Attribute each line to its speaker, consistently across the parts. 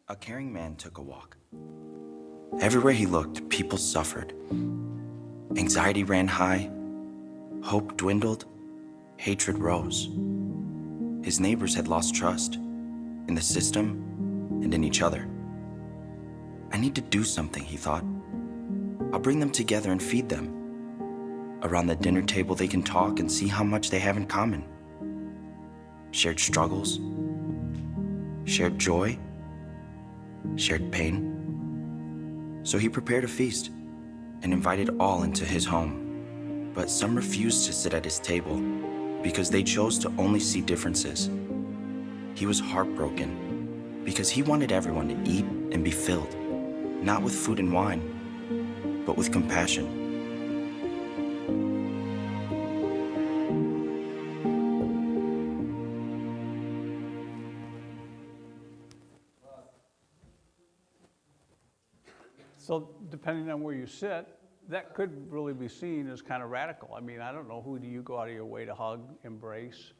Speaker 1: A caring man took a walk. Everywhere he looked, people suffered. Anxiety ran high, hope dwindled, hatred rose. His neighbors had lost trust in the system and in each other. I need to do something, he thought. I'll bring them together and feed them. Around the dinner table, they can talk and see how much they have in common. Shared struggles, shared joy, shared pain. So he prepared a feast and invited all into his home. But some refused to sit at his table because they chose to only see differences. He was heartbroken because he wanted everyone to eat and be filled, not with food and wine, but with compassion.
Speaker 2: So depending on where you sit, that could really be seen as kind of radical. I mean, I don't know, who do you go out of your way to hug, embrace,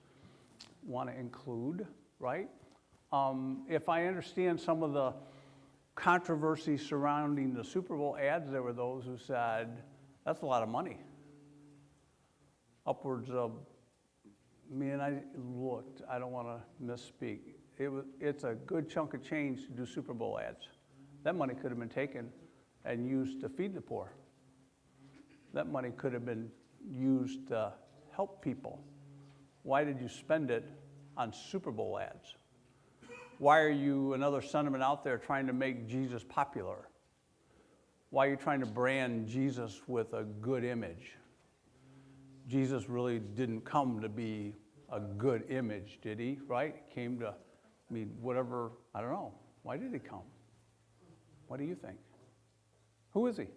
Speaker 2: want to include, right? If I understand some of the controversy surrounding the Super Bowl ads, there were those who said, that's a lot of money. Upwards of, I looked, I don't want to misspeak. It's a good chunk of change to do Super Bowl ads. That money could have been taken and used to feed the poor. That money could have been used to help people. Why did you spend it on Super Bowl ads? Why are you, another sentiment out there, trying to make Jesus popular? Why are you trying to brand Jesus with a good image? Jesus really didn't come to be a good image, did he? Right? He came to, whatever, I don't know. Why did he come? What do you think? Who is he?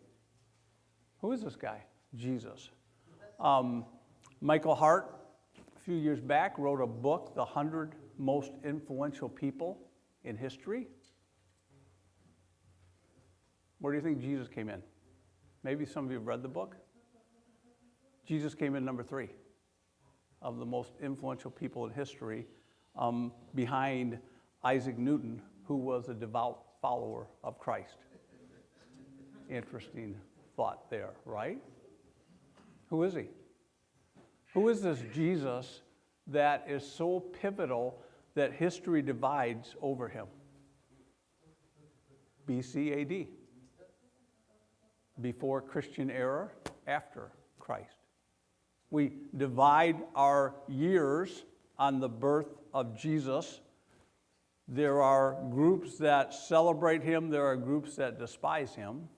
Speaker 2: Who is this guy? Jesus. Michael Hart, a few years back, wrote a book, The 100 Most Influential People in History. Where do you think Jesus came in? Maybe some of you have read the book. Jesus came in number 3 of the most influential people in history, behind Isaac Newton, who was a devout follower of Christ. Interesting thought there, right? Who is he? Who is this Jesus that is so pivotal that history divides over him? BC AD. Before Christian era, after Christ. We divide our years on the birth of Jesus. There are groups that celebrate him. There are groups that despise him.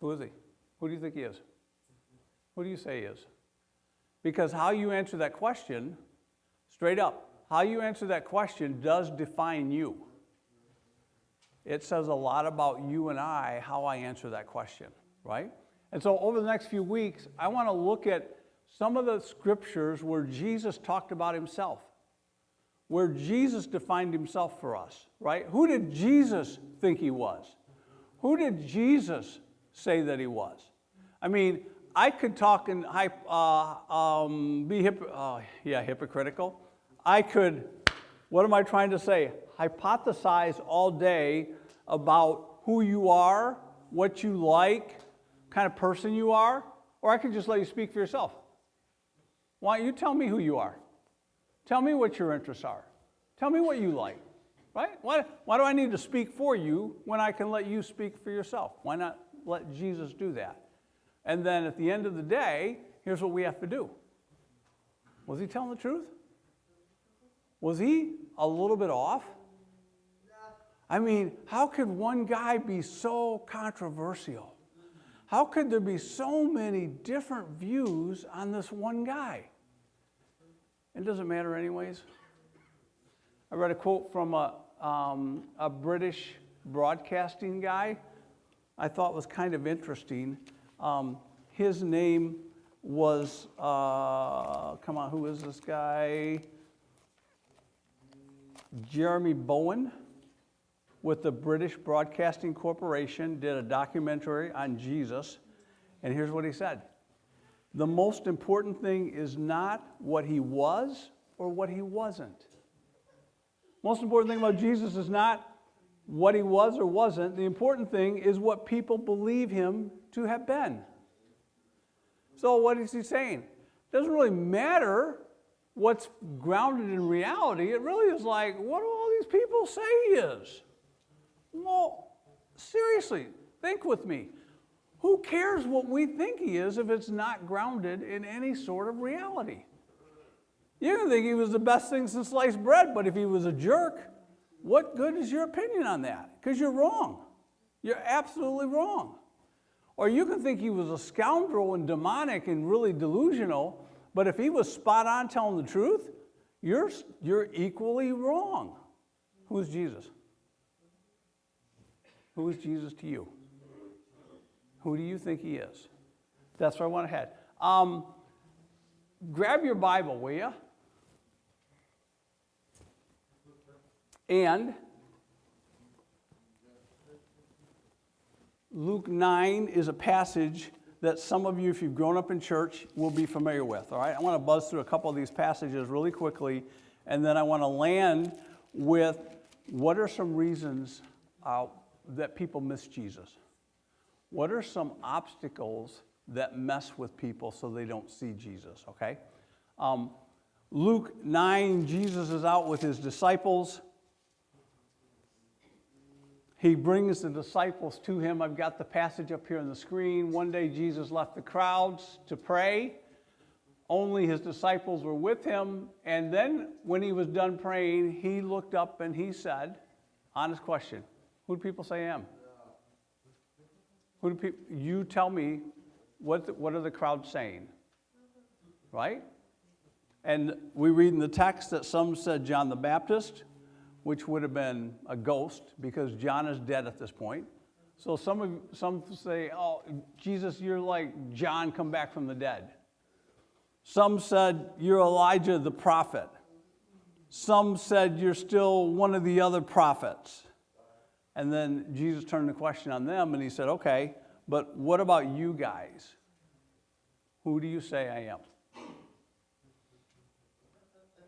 Speaker 2: Who is he? Who do you think he is? Who do you say he is? Because how you answer that question, straight up, how you answer that question does define you. It says a lot about you and I, how I answer that question, right? And so over the next few weeks, I want to look at some of the scriptures where Jesus talked about himself, where Jesus defined himself for us, right? Who did Jesus think he was? Who did Jesus say that he was? I could talk and be hypocritical. I could, what am I trying to say? Hypothesize all day about who you are, what you like, kind of person you are, or I could just let you speak for yourself. Why don't you tell me who you are? Tell me what your interests are. Tell me what you like, right? Why do I need to speak for you when I can let you speak for yourself? Why not let Jesus do that? And then at the end of the day, here's what we have to do. Was he telling the truth? Was he a little bit off? How could one guy be so controversial? How could there be so many different views on this one guy? It doesn't matter anyways. I read a quote from a British broadcasting guy I thought was kind of interesting. His name was, who is this guy? Jeremy Bowen with the British Broadcasting Corporation did a documentary on Jesus, and here's what he said. The most important thing is not what he was or what he wasn't. Most important thing about Jesus is not what he was or wasn't. The important thing is what people believe him to have been. So what is he saying? It doesn't really matter what's grounded in reality. It really is like, what do all these people say he is? Well, seriously, think with me. Who cares what we think he is if it's not grounded in any sort of reality? You can think he was the best thing since sliced bread, but if he was a jerk, what good is your opinion on that? Because you're wrong. You're absolutely wrong. Or you can think he was a scoundrel and demonic and really delusional, but if he was spot on telling the truth, you're equally wrong. Who is Jesus? Who is Jesus to you? Who do you think he is? That's where I want to head. Grab your Bible, will you? And Luke 9 is a passage that some of you, if you've grown up in church, will be familiar with. All right, I want to buzz through a couple of these passages really quickly, and then I want to land with what are some reasons that people miss Jesus? What are some obstacles that mess with people so they don't see Jesus, okay? Luke 9, Jesus is out with his disciples. He brings the disciples to him. I've got the passage up here on the screen. One day Jesus left the crowds to pray. Only his disciples were with him. And then when he was done praying, he looked up and he said, honest question, who do people say I am? You tell me, what are the crowds saying? Right? And we read in the text that some said John the Baptist, which would have been a ghost because John is dead at this point. So some say, oh, Jesus, you're like John come back from the dead. Some said you're Elijah the prophet. Some said you're still one of the other prophets. And then Jesus turned the question on them and he said, okay, but what about you guys? Who do you say I am?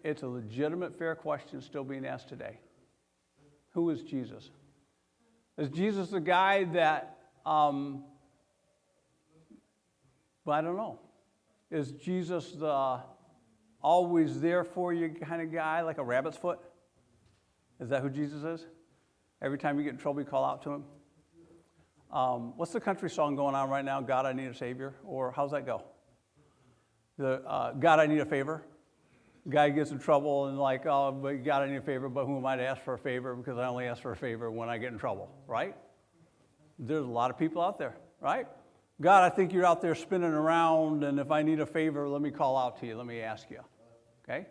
Speaker 2: It's a legitimate, fair question still being asked today. Who is Jesus? Is Jesus the guy that, but I don't know. Is Jesus the always there for you kind of guy, like a rabbit's foot? Is that who Jesus is? Every time you get in trouble, you call out to him? What's the country song going on right now? God, I need a Savior? Or how's that go? God, I need a favor? Guy gets in trouble and like, oh, but God, I need a favor, but who am I to ask for a favor? Because I only ask for a favor when I get in trouble, right? There's a lot of people out there, right? God, I think you're out there spinning around, and if I need a favor, let me call out to you. Let me ask you, okay?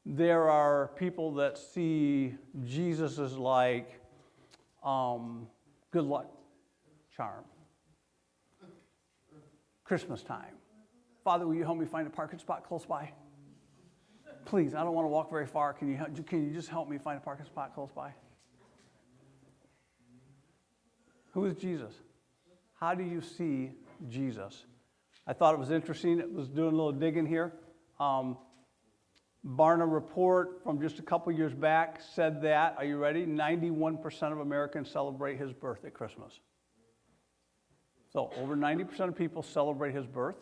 Speaker 2: There are people that see Jesus as like good luck charm. Christmas time. Father, will you help me find a parking spot close by? Please, I don't want to walk very far. Can you just help me find a parking spot close by? Who is Jesus? How do you see Jesus? I thought it was interesting. It was doing a little digging here. Barna report from just a couple years back said that, are you ready? 91% of Americans celebrate his birth at Christmas. So over 90% of people celebrate his birth.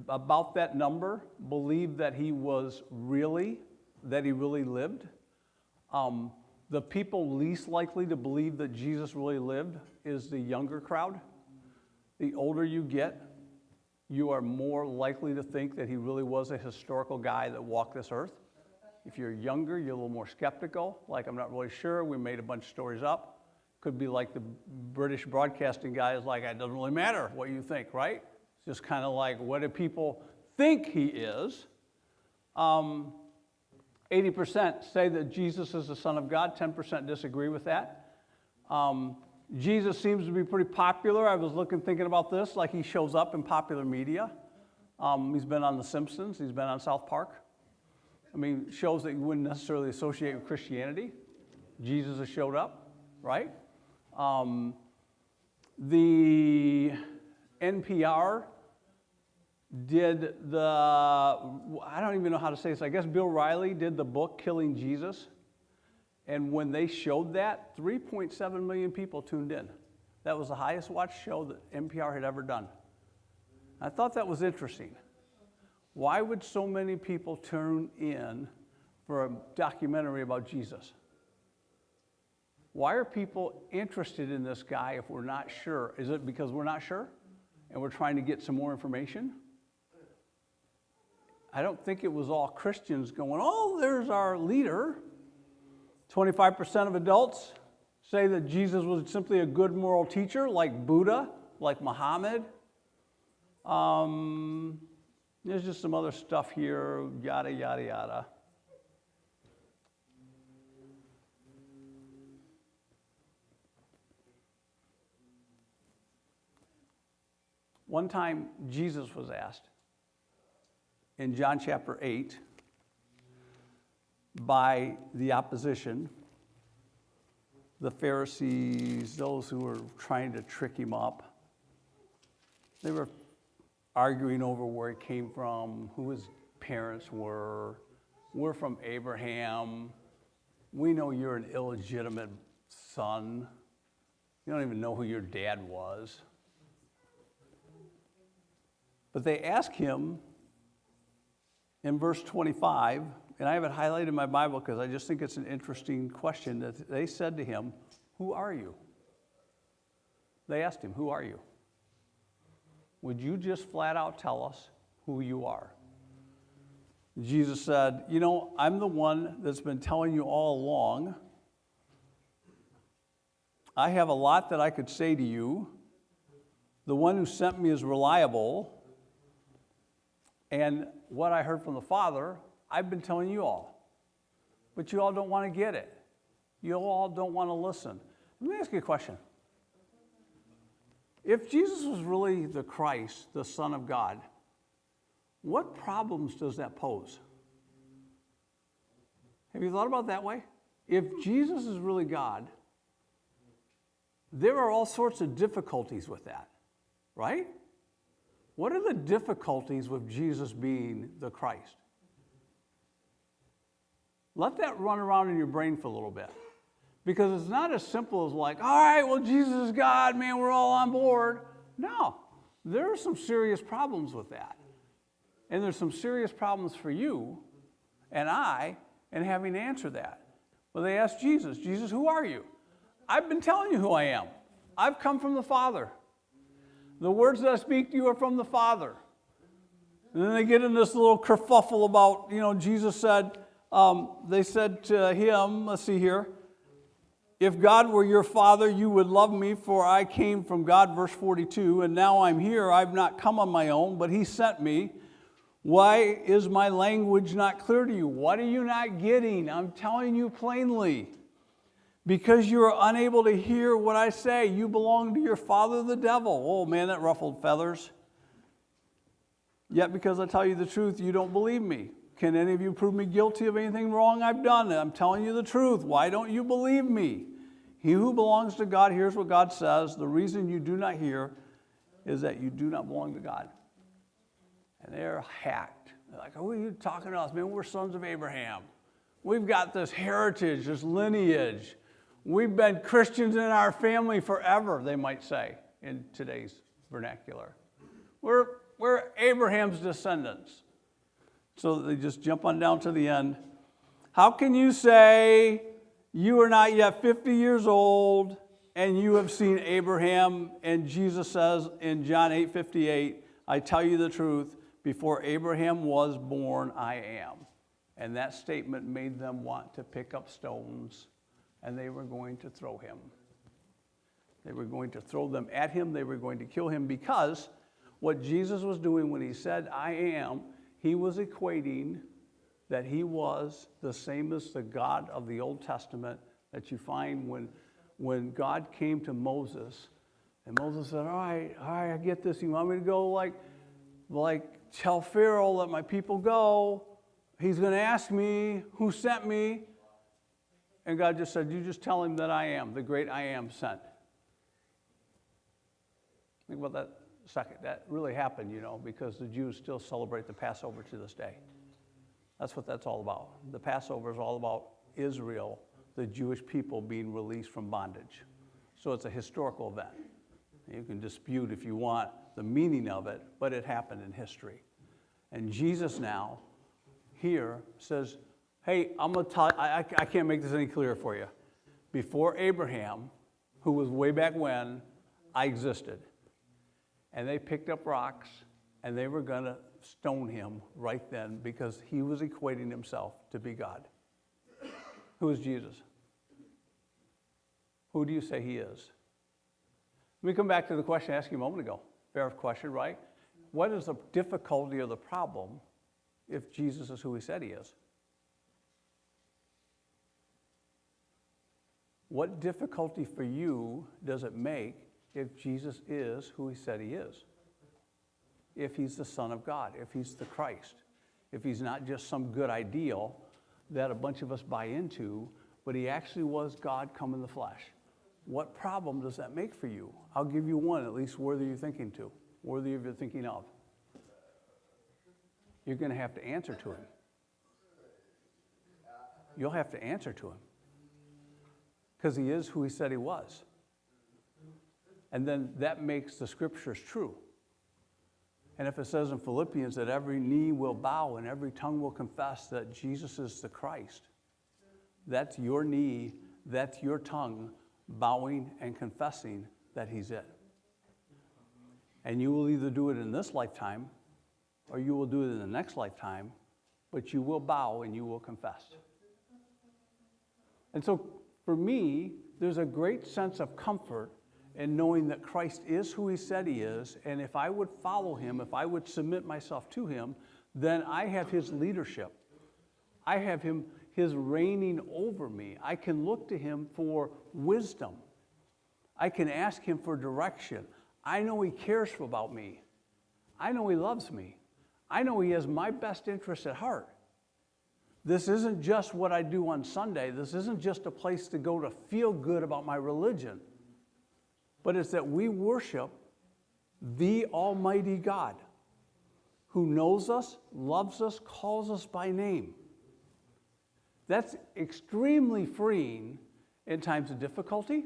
Speaker 2: About that number believe that he really lived. The people least likely to believe that Jesus really lived is the younger crowd. The older you get, you are more likely to think that he really was a historical guy that walked this earth. If you're younger, you're a little more skeptical, like I'm not really sure, we made a bunch of stories up. Could be like the British broadcasting guy is like, it doesn't really matter what you think, right? It's just kind of like, what do people think he is? 80% say that Jesus is the Son of God, 10% disagree with that. Jesus seems to be pretty popular. I was thinking about this, like he shows up in popular media. He's been on The Simpsons, he's been on South Park. I mean, shows that you wouldn't necessarily associate with Christianity. Jesus has showed up, right? The NPR did I don't even know how to say this, I guess Bill Riley did the book Killing Jesus. And when they showed that, 3.7 million people tuned in. That was the highest watched show that NPR had ever done. I thought that was interesting. Why would so many people tune in for a documentary about Jesus? Why are people interested in this guy if we're not sure? Is it because we're not sure and we're trying to get some more information? I don't think it was all Christians going, oh, there's our leader. 25% of adults say that Jesus was simply a good moral teacher, like Buddha, like Muhammad. There's just some other stuff here, yada, yada, yada. One time, Jesus was asked in John chapter 8 by the opposition, the Pharisees, those who were trying to trick him up. They were arguing over where he came from, who his parents were. We're from Abraham. We know you're an illegitimate son. You don't even know who your dad was. But they ask him in verse 25, and I have it highlighted in my Bible because I just think it's an interesting question, that they said to him, who are you? They asked him, who are you? Would you just flat out tell us who you are? Jesus said, I'm the one that's been telling you all along. I have a lot that I could say to you. The one who sent me is reliable. And what I heard from the Father, I've been telling you all. But you all don't want to get it. You all don't want to listen. Let me ask you a question. If Jesus was really the Christ, the Son of God, what problems does that pose? Have you thought about it that way? If Jesus is really God, there are all sorts of difficulties with that, right? What are the difficulties with Jesus being the Christ? Let that run around in your brain for a little bit. Because it's not as simple as like, all right, well, Jesus is God, man, we're all on board. No, there are some serious problems with that. And there's some serious problems for you and I in having to answer that. Well, they asked Jesus, who are you? I've been telling you who I am. I've come from the Father. The words that I speak to you are from the Father. And then they get in this little kerfuffle about, Jesus said, they said to him, let's see here, if God were your Father, you would love me, for I came from God, verse 42, and now I'm here. I've not come on my own, but he sent me. Why is my language not clear to you? What are you not getting? I'm telling you plainly. Because you are unable to hear what I say. You belong to your father, the devil. Oh, man, that ruffled feathers. Yet because I tell you the truth, you don't believe me. Can any of you prove me guilty of anything wrong I've done? I'm telling you the truth. Why don't you believe me? He who belongs to God hears what God says. The reason you do not hear is that you do not belong to God. And they're hacked. They're like, oh, you talking to us? Man, we're sons of Abraham. We've got this heritage, this lineage. We've been Christians in our family forever, they might say in today's vernacular. We're Abraham's descendants. So they just jump on down to the end. How can you say you are not yet 50 years old and you have seen Abraham? And Jesus says in John 8:58, I tell you the truth, before Abraham was born, I am. And that statement made them want to pick up stones, and they were going to throw him. They were going to throw them at him. They were going to kill him, because what Jesus was doing when he said, I am, he was equating that he was the same as the God of the Old Testament that you find when God came to Moses. And Moses said, all right, I get this. You want me to go like tell Pharaoh, let my people go. He's going to ask me, who sent me? And God just said, you just tell him that I am, the great I am sent. Think about that second. That really happened, because the Jews still celebrate the Passover to this day. That's what that's all about. The Passover is all about Israel, the Jewish people, being released from bondage. So it's a historical event. You can dispute if you want the meaning of it, but it happened in history. And Jesus now, here, says, hey, I'm going to tell you, I can't make this any clearer for you. Before Abraham, who was way back when, I existed. And they picked up rocks, and they were going to stone him right then because he was equating himself to be God. Who is Jesus? Who do you say he is? Let me come back to the question I asked you a moment ago. Fair question, right? What is the difficulty or the problem if Jesus is who he said he is? What difficulty for you does it make if Jesus is who he said he is? If he's the Son of God, if he's the Christ, if he's not just some good ideal that a bunch of us buy into, but he actually was God come in the flesh. What problem does that make for you? I'll give you one, at least worthy you're thinking to, worthy of you're thinking of. You're going to have to answer to him. You'll have to answer to him. Because he is who he said he was. And then that makes the scriptures true. And if it says in Philippians that every knee will bow and every tongue will confess that Jesus is the Christ, that's your knee, that's your tongue bowing and confessing that he's it. And you will either do it in this lifetime or you will do it in the next lifetime, but you will bow and you will confess. And so for me, there's a great sense of comfort in knowing that Christ is who he said he is, and if I would follow him, if I would submit myself to him, then I have his leadership. I have his reigning over me. I can look to him for wisdom. I can ask him for direction. I know he cares about me. I know he loves me. I know he has my best interest at heart. This isn't just what I do on Sunday. This isn't just a place to go to feel good about my religion. But it's that we worship the Almighty God who knows us, loves us, calls us by name. That's extremely freeing in times of difficulty,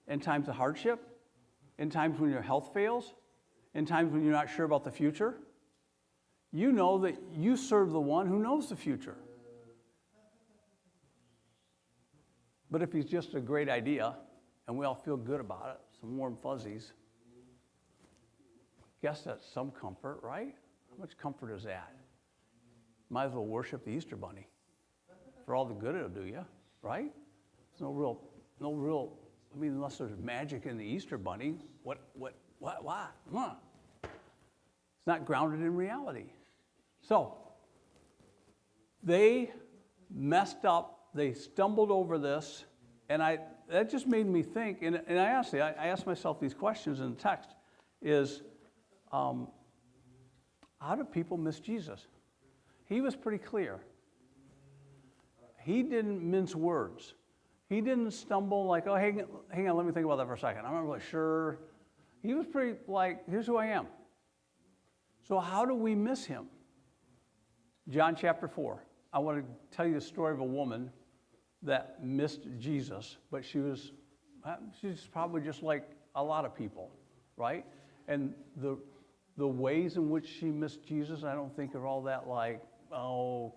Speaker 2: in times of hardship, in times when your health fails, in times when you're not sure about the future. You know that you serve the one who knows the future. But if he's just a great idea, and we all feel good about it, some warm fuzzies, guess that's some comfort, right? How much comfort is that? Might as well worship the Easter Bunny for all the good it'll do you, right? There's no real, I mean, unless there's magic in the Easter Bunny, what? Come on. It's not grounded in reality. So, they messed up, they stumbled over this, and that just made me think, and I asked myself these questions in the text, is how do people miss Jesus? He was pretty clear. He didn't mince words. He didn't stumble like, oh, hang on, let me think about that for a second. I'm not really sure. He was pretty like, here's who I am. So how do we miss him? John chapter 4. I want to tell you the story of a woman that missed Jesus, but she's probably just like a lot of people, right? And the ways in which she missed Jesus, I don't think are all that like,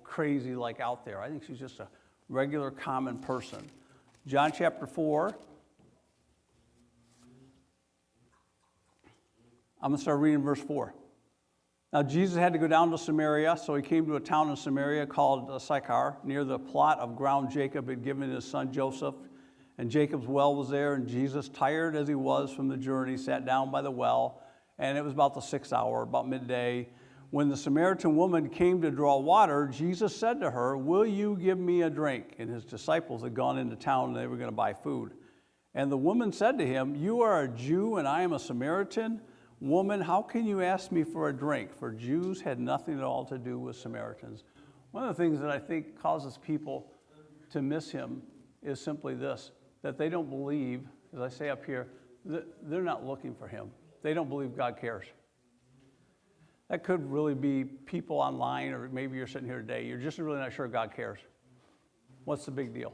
Speaker 2: crazy like out there. I think she's just a regular common person. John chapter 4. I'm going to start reading verse 4. Now Jesus had to go down to Samaria, so he came to a town in Samaria called Sychar, near the plot of ground Jacob had given his son Joseph. And Jacob's well was there, and Jesus, tired as he was from the journey, sat down by the well. And it was about the 6th hour, about midday. When the Samaritan woman came to draw water, Jesus said to her, "Will you give me a drink?" And his disciples had gone into town, and they were going to buy food. And the woman said to him, "You are a Jew, and I am a Samaritan. Woman, how can you ask me for a drink?" For Jews had nothing at all to do with Samaritans. One of the things that I think causes people to miss him is simply this, that they don't believe, as I say up here, that they're not looking for him. they don't believe God cares. That could really be people online, or maybe you're sitting here today. You're just really not sure God cares. What's the big deal?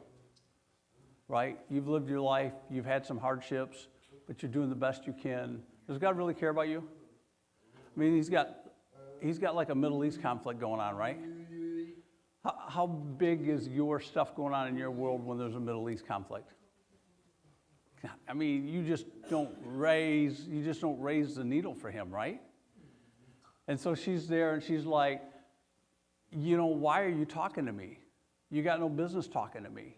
Speaker 2: Right? You've lived your life. You've had some hardships, but you're doing the best you can. Does God really care about you? I mean, he's got like a Middle East conflict going on, right? How big is your stuff going on in your world when there's a Middle East conflict? I mean, you just don't raise the needle for him, right? And so she's there and she's like, why are you talking to me? You got no business talking to me.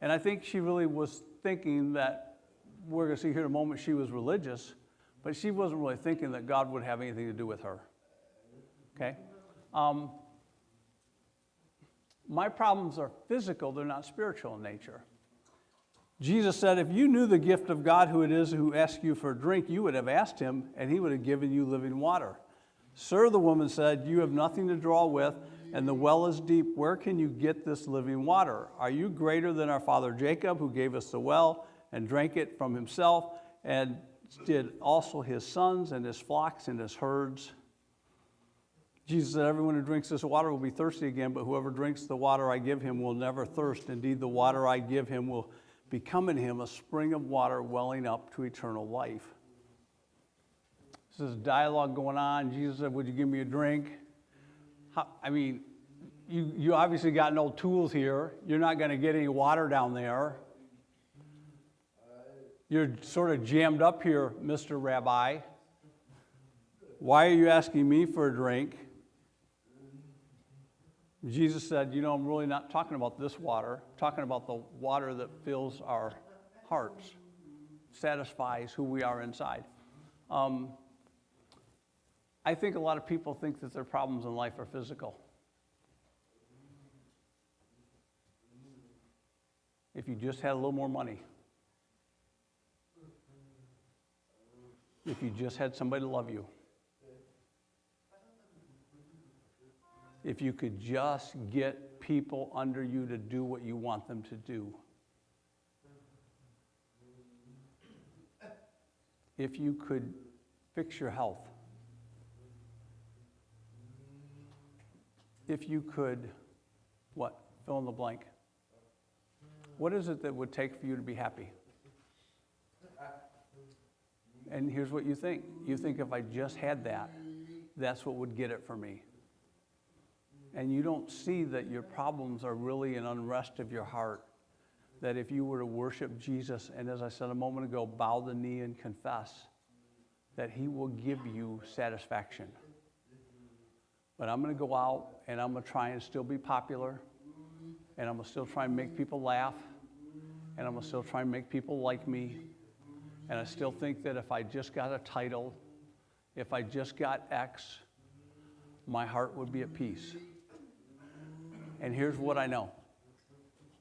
Speaker 2: And I think she really was thinking that, we're going to see here in a moment, she was religious, but she wasn't really thinking that God would have anything to do with her. Okay? My problems are physical, they're not spiritual in nature. Jesus said, if you knew the gift of God, who it is who asks you for a drink, you would have asked him, and he would have given you living water. Sir, the woman said, you have nothing to draw with, and the well is deep. Where can you get this living water? Are you greater than our father Jacob, who gave us the well and drank it from himself, and did also his sons and his flocks and his herds? Jesus said, everyone who drinks this water will be thirsty again, but whoever drinks the water I give him will never thirst. Indeed, the water I give him will become in him a spring of water welling up to eternal life. This is dialogue going on. Jesus said, would you give me a drink? You obviously got no tools here. You're not going to get any water down there. You're sort of jammed up here, Mr. Rabbi. Why are you asking me for a drink? Jesus said, I'm really not talking about this water. I'm talking about the water that fills our hearts, satisfies who we are inside. I think a lot of people think that their problems in life are physical. If you just had a little more money, if you just had somebody to love you, if you could just get people under you to do what you want them to do, if you could fix your health, if you could, fill in the blank. What is it that would take for you to be happy? And here's what you think. You think if I just had that, that's what would get it for me. And you don't see that your problems are really an unrest of your heart. That if you were to worship Jesus, and as I said a moment ago, bow the knee and confess, that he will give you satisfaction. But I'm going to go out and I'm going to try and still be popular, and I'm going to still try and make people laugh, and I'm going to still try and make people like me. And I still think that if I just got a title, if I just got X, my heart would be at peace. And here's what I know,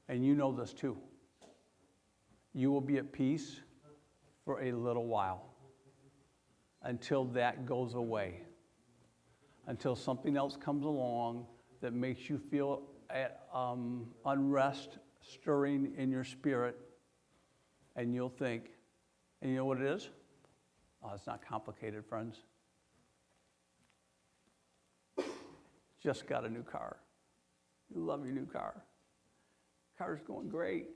Speaker 2: and you know this too. You will be at peace for a little while until that goes away, until something else comes along that makes you feel unrest stirring in your spirit, and you'll think, and you know what it is? Oh, it's not complicated, friends. Just got a new car. You love your new car. Car's going great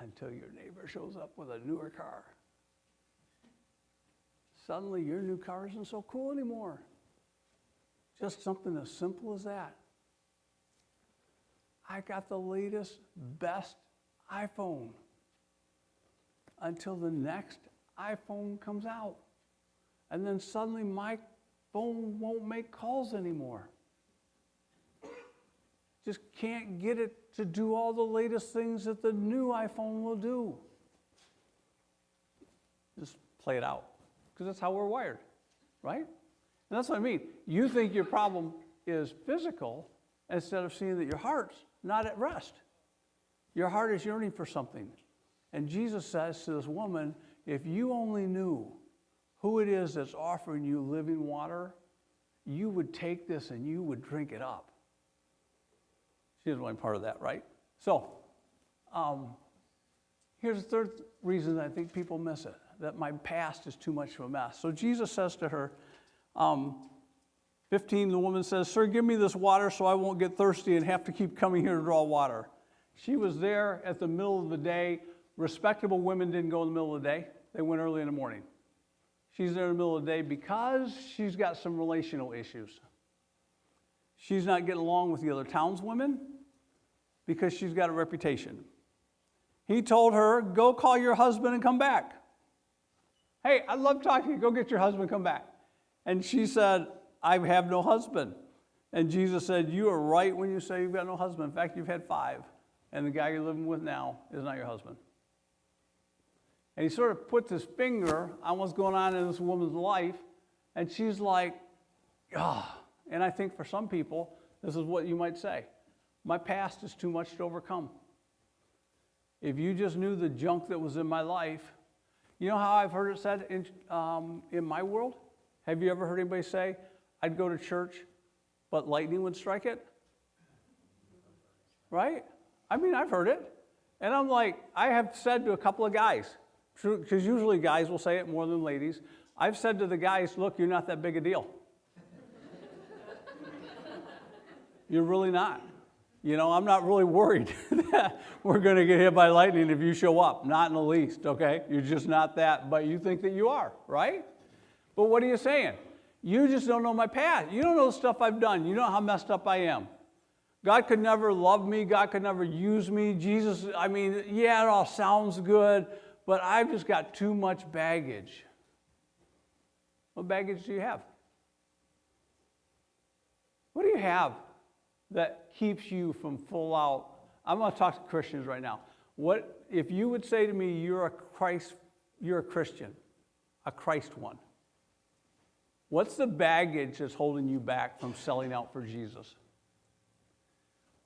Speaker 2: until your neighbor shows up with a newer car. Suddenly your new car isn't so cool anymore. Just something as simple as that. I got the latest, best iPhone until the next iPhone comes out. And then suddenly my phone won't make calls anymore. Just can't get it to do all the latest things that the new iPhone will do. Just play it out, because that's how we're wired, right? And that's what I mean. You think your problem is physical instead of seeing that your heart's not at rest. Your heart is yearning for something. And Jesus says to this woman, if you only knew who it is that's offering you living water, you would take this and you would drink it up. She doesn't want part of that, right? So, here's the third reason I think people miss it. that my past is too much of a mess. So Jesus says to her, 15, the woman says, "Sir, give me this water so I won't get thirsty and have to keep coming here to draw water." She was there at the middle of the day. Respectable women didn't go in the middle of the day. They went early in the morning. She's there in the middle of the day because she's got some relational issues. She's not getting along with the other townswomen because she's got a reputation. He told her, "Go call your husband and come back." "Hey, I love talking to you. Go get your husband and come back." And she said, "I have no husband." And Jesus said, "You are right when you say you've got no husband. In fact, you've had 5. And the guy you're living with now is not your husband." And he sort of puts his finger on what's going on in this woman's life. And she's like, "Ah." And I think for some people, this is what you might say. My past is too much to overcome. If you just knew the junk that was in my life, you know how I've heard it said in my world? Have you ever heard anybody say, "I'd go to church, but lightning would strike it"? Right? I mean, I've heard it. And I'm like, I have said to a couple of guys, because usually guys will say it more than ladies. I've said to the guys, "Look, you're not that big a deal." You're really not. You know, I'm not really worried that we're going to get hit by lightning if you show up. Not in the least, okay? You're just not that, but you think that you are, right? But what are you saying? You just don't know my past. You don't know the stuff I've done. You know how messed up I am. God could never love me. God could never use me. Jesus, I mean, yeah, it all sounds good, but I've just got too much baggage. What baggage do you have? What do you have that keeps you from full out? I'm going to talk to Christians right now. What if you would say to me, you're a Christian, a Christ one? What's the baggage that's holding you back from selling out for Jesus?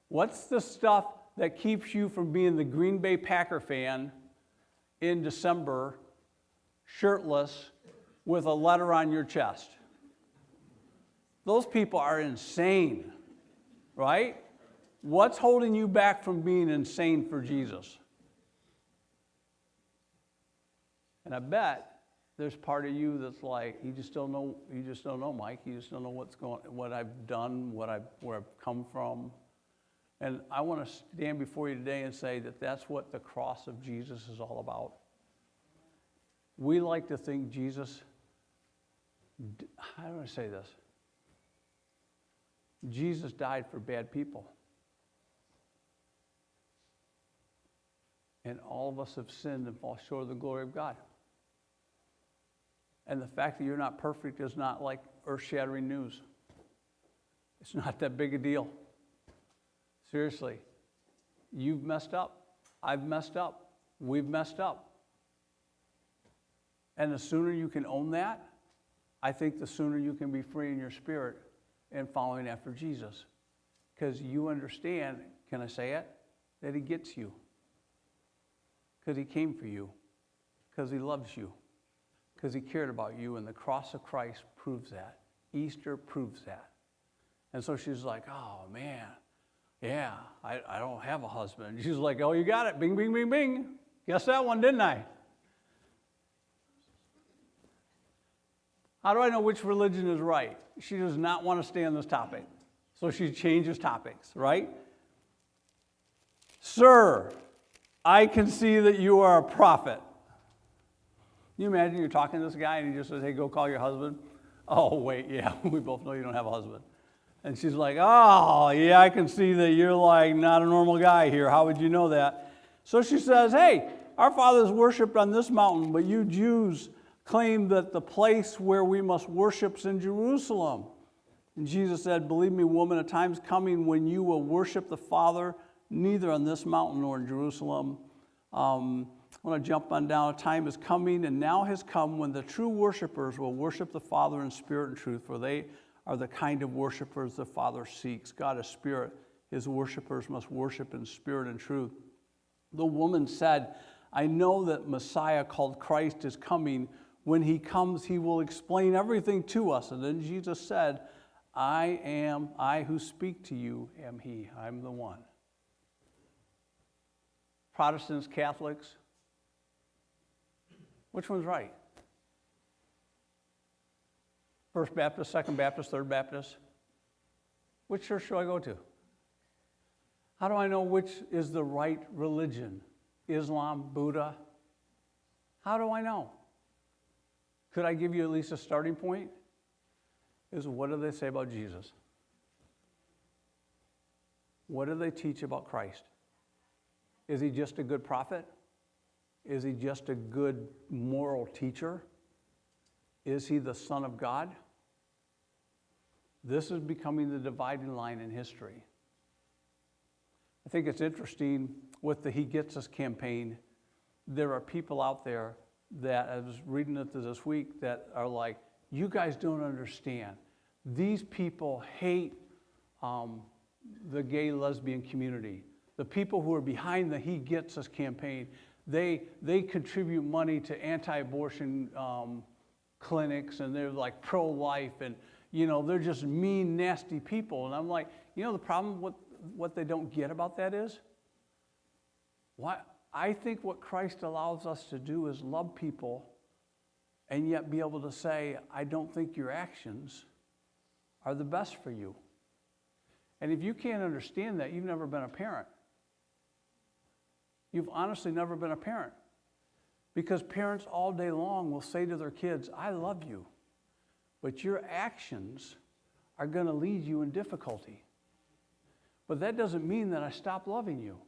Speaker 2: What's the stuff that keeps you from being the Green Bay Packer fan in December, shirtless, with a letter on your chest? Those people are insane, right? What's holding you back from being insane for Jesus? And I bet there's part of you that's like, you just don't know, Mike. You just don't know what I've done, where I've come from. And I want to stand before you today and say that that's what the cross of Jesus is all about. We like to think Jesus, how do I say this? Jesus died for bad people. And all of us have sinned and fall short of the glory of God. And the fact that you're not perfect is not like earth-shattering news. It's not that big a deal. Seriously, you've messed up. I've messed up. We've messed up. And the sooner you can own that, I think the sooner you can be free in your spirit and following after Jesus. Because you understand, can I say it? That he gets you. Because he came for you. Because he loves you. Because he cared about you, and the cross of Christ proves that. Easter proves that. And so she's like, "Oh, man, yeah, I don't have a husband." She's like, "Oh, you got it. Bing, bing, bing, bing. Guess that one, didn't I?" How do I know which religion is right? She does not want to stay on this topic. So she changes topics, right? "Sir, I can see that you are a prophet." Can you imagine you're talking to this guy and he just says, "Hey, go call your husband." "Oh, wait, yeah, we both know you don't have a husband." And she's like, "Oh, yeah, I can see that you're like not a normal guy here. How would you know that?" So she says, "Hey, our fathers worshipped on this mountain, but you Jews claim that the place where we must worship is in Jerusalem." And Jesus said, "Believe me, woman, a time's coming when you will worship the Father neither on this mountain nor in Jerusalem." I want to jump on down. "A time is coming and now has come when the true worshipers will worship the Father in spirit and truth, for they are the kind of worshipers the Father seeks. God is spirit. His worshipers must worship in spirit and truth." The woman said, "I know that Messiah called Christ is coming. When he comes, he will explain everything to us." And then Jesus said, I who speak to you am he. I'm the one." Protestants, Catholics, Which one's right? First Baptist, Second Baptist, Third Baptist? Which church should I go to? How do I know which is the right religion? Islam, Buddha? How do I know? Could I give you at least a starting point? Is what do they say about Jesus? What do they teach about Christ? Is he just a good prophet? Is he just a good moral teacher? Is he the Son of God? This is becoming the dividing line in history. I think it's interesting with the He Gets Us campaign, there are people out there that, I was reading it this week, that are like, you guys don't understand. These people hate the gay lesbian community. The people who are behind the He Gets Us campaign, they contribute money to anti-abortion clinics, and they're like pro-life, and they're just mean, nasty people. And I'm like, the problem with what they don't get about that is, I think what Christ allows us to do is love people and yet be able to say, I don't think your actions are the best for you. And if you can't understand that, you've never been a parent. You've honestly never been a parent. Because parents all day long will say to their kids, I love you, but your actions are going to lead you in difficulty. But that doesn't mean that I stop loving you.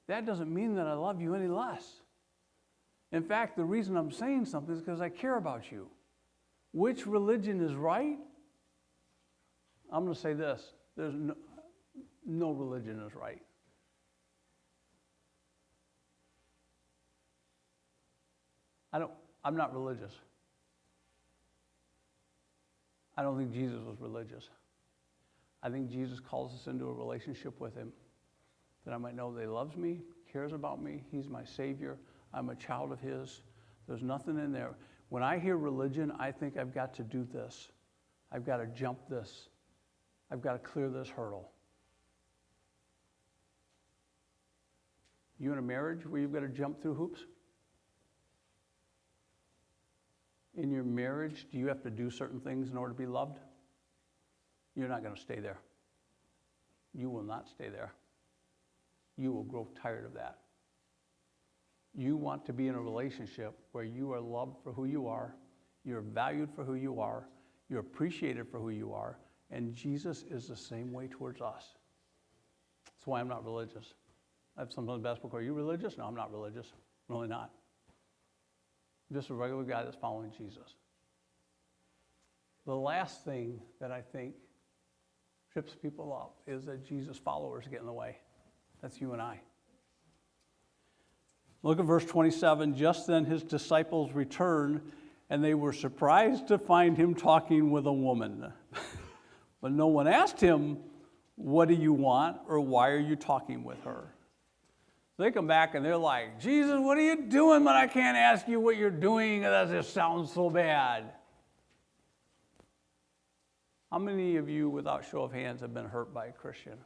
Speaker 2: That doesn't mean that I love you any less. In fact, the reason I'm saying something is because I care about you. Which religion is right? I'm going to say this. There's no religion is right. I'm not religious. I don't think Jesus was religious. I think Jesus calls us into a relationship with him, that I might know that he loves me, cares about me, he's my Savior, I'm a child of his. There's nothing in there. When I hear religion, I think I've got to do this. I've got to jump this. I've got to clear this hurdle. You in a marriage where you've got to jump through hoops? In your marriage, do you have to do certain things in order to be loved? You're not going to stay there. You will not stay there. You will grow tired of that. You want to be in a relationship where you are loved for who you are, you're valued for who you are, you're appreciated for who you are, and Jesus is the same way towards us. That's why I'm not religious. I have sometimes basketball court, are you religious? No, I'm not religious. I'm really not. I'm just a regular guy that's following Jesus. The last thing that I think trips people up is that Jesus' followers get in the way. That's you and I. Look at verse 27. Just then his disciples returned, and they were surprised to find him talking with a woman. But no one asked him, what do you want, or why are you talking with her? They come back and they're like, Jesus, what are you doing? But I can't ask you what you're doing. That just sounds so bad. How many of you, without show of hands, have been hurt by a Christian?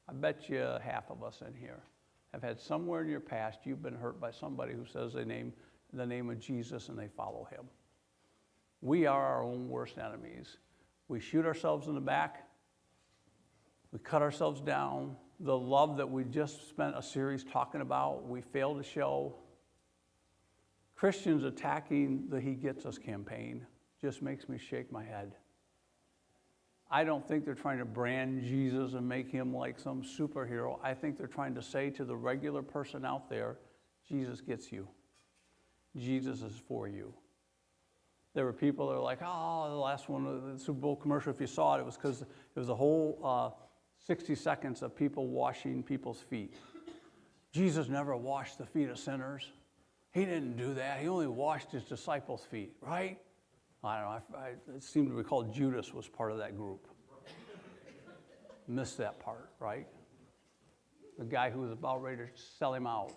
Speaker 2: I bet you half of us in here have had somewhere in your past you've been hurt by somebody who says the name of Jesus and they follow him. We are our own worst enemies. We shoot ourselves in the back. We cut ourselves down. The love that we just spent a series talking about, we fail to show. Christians attacking the He Gets Us campaign just makes me shake my head. I don't think they're trying to brand Jesus and make him like some superhero. I think they're trying to say to the regular person out there, Jesus gets you. Jesus is for you. There were people that were like, oh, the last one, the Super Bowl commercial, if you saw it, it was because it was a whole 60 seconds of people washing people's feet. Jesus never washed the feet of sinners. He didn't do that. He only washed his disciples' feet, right? I don't know. It seemed to recall Judas was part of that group. Missed that part, right? The guy who was about ready to sell him out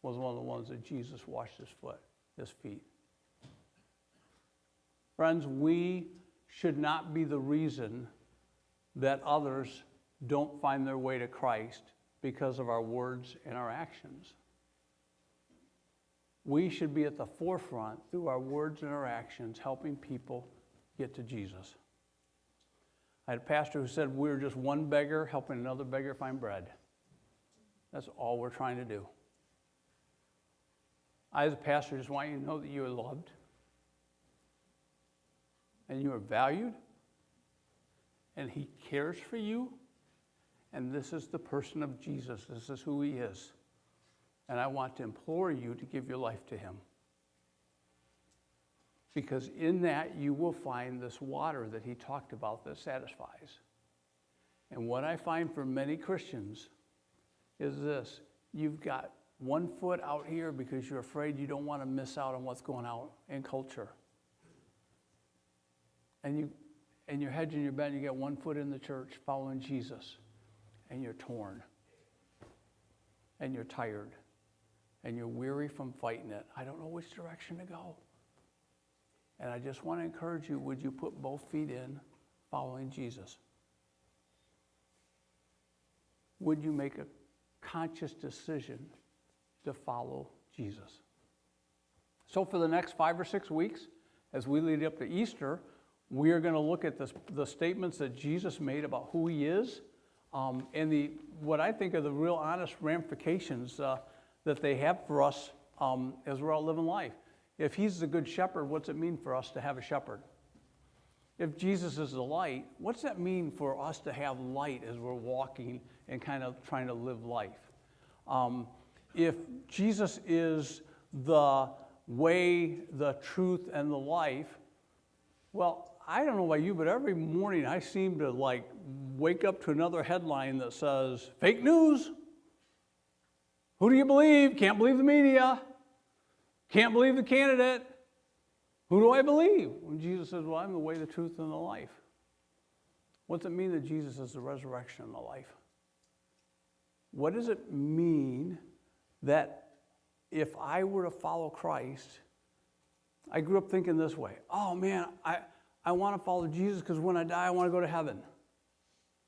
Speaker 2: was one of the ones that Jesus washed his feet. Friends, we should not be the reason that others don't find their way to Christ because of our words and our actions. we should be at the forefront through our words and our actions, helping people get to Jesus. I had a pastor who said we're just one beggar helping another beggar find bread. That's all we're trying to do. I, as a pastor, just want you to know that you are loved and you are valued and he cares for you, and this is the person of Jesus. This is who he is. And I want to implore you to give your life to him. Because in that you will find this water that he talked about that satisfies. And what I find for many Christians is this: you've got one foot out here because you're afraid you don't want to miss out on what's going on in culture. And you're hedging your bet, and you get one foot in the church following Jesus, and you're torn, and you're tired, and you're weary from fighting it. I don't know which direction to go. And I just want to encourage you, would you put both feet in following Jesus? Would you make a conscious decision to follow Jesus? So for the next 5 or 6 weeks, as we lead up to Easter, we are going to look at the statements that Jesus made about who he is, and what I think are the real honest ramifications that they have for us as we're out living life. If he's the good shepherd, what's it mean for us to have a shepherd? If Jesus is the light, what's that mean for us to have light as we're walking and kind of trying to live life? If Jesus is the way, the truth, and the life, well, I don't know about you, but every morning I seem to wake up to another headline that says, fake news. Who do you believe? Can't believe the media. Can't believe the candidate. Who do I believe? When Jesus says, well, I'm the way, the truth, and the life. What's it mean that Jesus is the resurrection and the life? What does it mean that if I were to follow Christ, I grew up thinking this way: oh man, I want to follow Jesus because when I die, I want to go to heaven.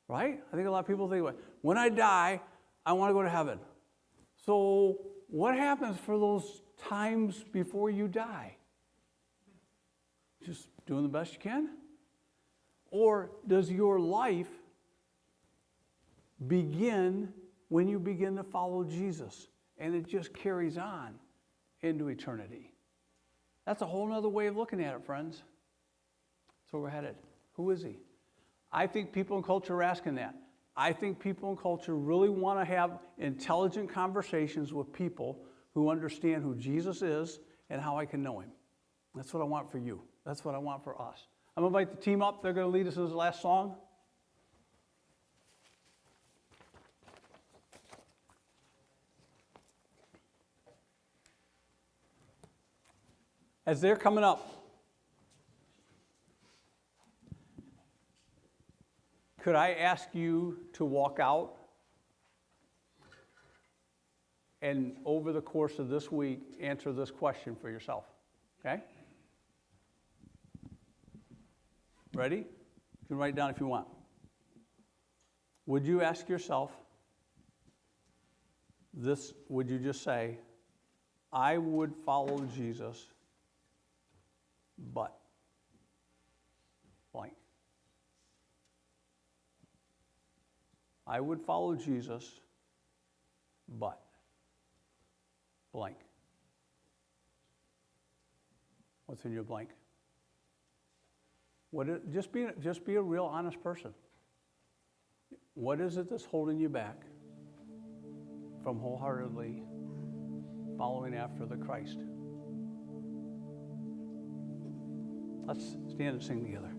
Speaker 2: Right? I think a lot of people think, when I die, I want to go to heaven. So what happens for those times before you die? Just doing the best you can? Or does your life begin when you begin to follow Jesus and it just carries on into eternity? That's a whole other way of looking at it, friends. That's where we're headed. Who is he? I think people in culture are asking that. I think people in culture really want to have intelligent conversations with people who understand who Jesus is and how I can know him. That's what I want for you. That's what I want for us. I'm going to invite the team up. They're going to lead us in this last song. As they're coming up, could I ask you to walk out and over the course of this week, answer this question for yourself, okay? Ready? You can write it down if you want. Would you ask yourself this, would you just say, I would follow Jesus, but blank. I would follow Jesus, but blank. What's in your blank? Just be a real honest person. What is it that's holding you back from wholeheartedly following after the Christ? Let's stand and sing together.